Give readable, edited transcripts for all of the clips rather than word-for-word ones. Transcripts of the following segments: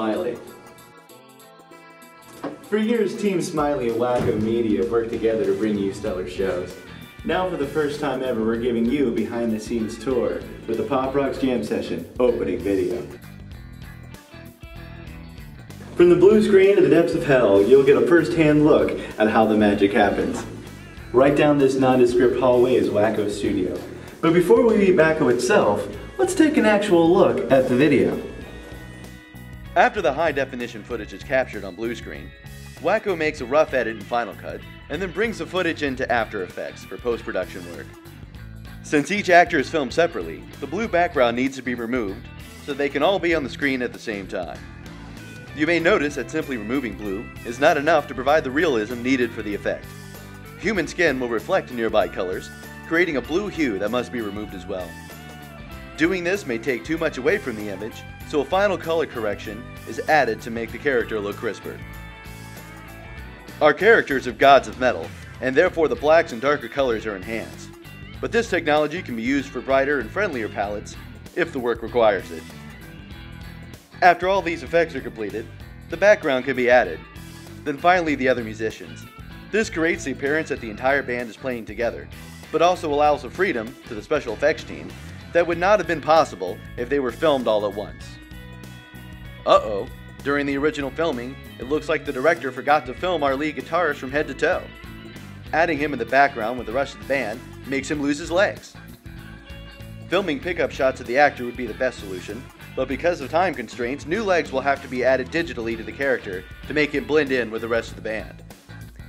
Smiley. For years, Team Smiley and Wacko Media have worked together to bring you stellar shows. Now for the first time ever, we're giving you a behind-the-scenes tour with the Pop Rocks Jam Session opening video. From the blue screen to the depths of hell, you'll get a first-hand look at how the magic happens. Right down this nondescript hallway is Wacko's studio. But before we meet Wacko itself, let's take an actual look at the video. After the high-definition footage is captured on blue screen, Wacko makes a rough edit in Final Cut and then brings the footage into After Effects for post-production work. Since each actor is filmed separately, the blue background needs to be removed so they can all be on the screen at the same time. You may notice that simply removing blue is not enough to provide the realism needed for the effect. Human skin will reflect nearby colors, creating a blue hue that must be removed as well. Doing this may take too much away from the image, so a final color correction is added to make the character look crisper. Our characters are gods of metal, and therefore the blacks and darker colors are enhanced. But this technology can be used for brighter and friendlier palettes if the work requires it. After all these effects are completed, the background can be added. Then finally the other musicians. This creates the appearance that the entire band is playing together, but also allows a freedom to the special effects team that would not have been possible if they were filmed all at once. Uh-oh, during the original filming, it looks like the director forgot to film our lead guitarist from head to toe. Adding him in the background with the rest of the band makes him lose his legs. Filming pickup shots of the actor would be the best solution, but because of time constraints, new legs will have to be added digitally to the character to make him blend in with the rest of the band.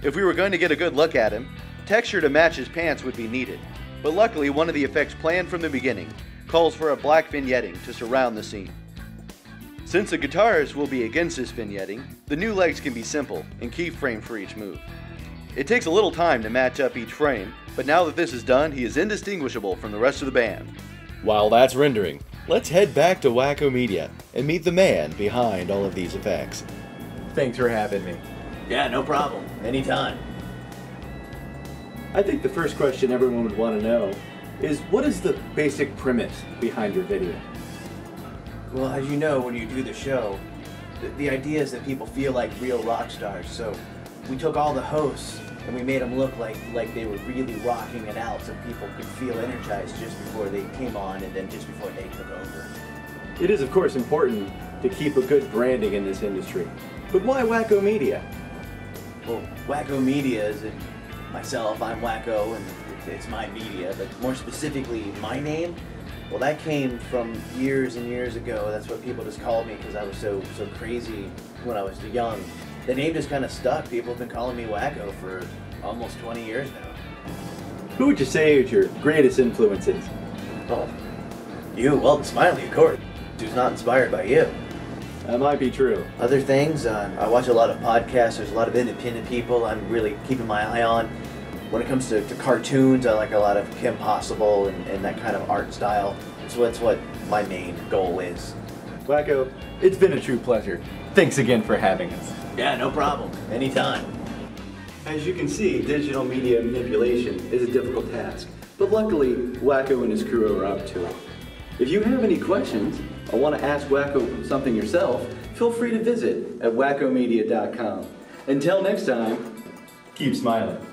If we were going to get a good look at him, texture to match his pants would be needed, but luckily one of the effects planned from the beginning calls for a black vignetting to surround the scene. Since the guitarist will be against this vignetting, the new legs can be simple and keyframe for each move. It takes a little time to match up each frame, but now that this is done, he is indistinguishable from the rest of the band. While that's rendering, let's head back to Wacko Media and meet the man behind all of these effects. Thanks for having me. Yeah, no problem. Anytime. I think the first question everyone would want to know is, what is the basic premise behind your video? Well, as you know, when you do the show, the idea is that people feel like real rock stars. So we took all the hosts and we made them look like they were really rocking it out, so people could feel energized just before they came on and then just before they took over. It is, of course, important to keep a good branding in this industry. But why Wacko Media? Well, Wacko Media is myself, I'm Wacko, and it's my media, but more specifically, my name, well, that came from years and years ago. That's what people just called me because I was so crazy when I was young. The name just kind of stuck. People have been calling me Wacko for almost 20 years now. Who would you say is your greatest influences? Oh, you, well, Smiley, of course. Who's not inspired by you? That might be true. Other things, I watch a lot of podcasts. There's a lot of independent people I'm really keeping my eye on. When it comes to cartoons, I like a lot of Kim Possible and that kind of art style. So that's what my main goal is. Wacko, it's been a true pleasure. Thanks again for having us. Yeah, no problem. Anytime. As you can see, digital media manipulation is a difficult task, but luckily, Wacko and his crew are up to it. If you have any questions or want to ask Wacko something yourself, feel free to visit at wackomedia.com. Until next time, keep smiling.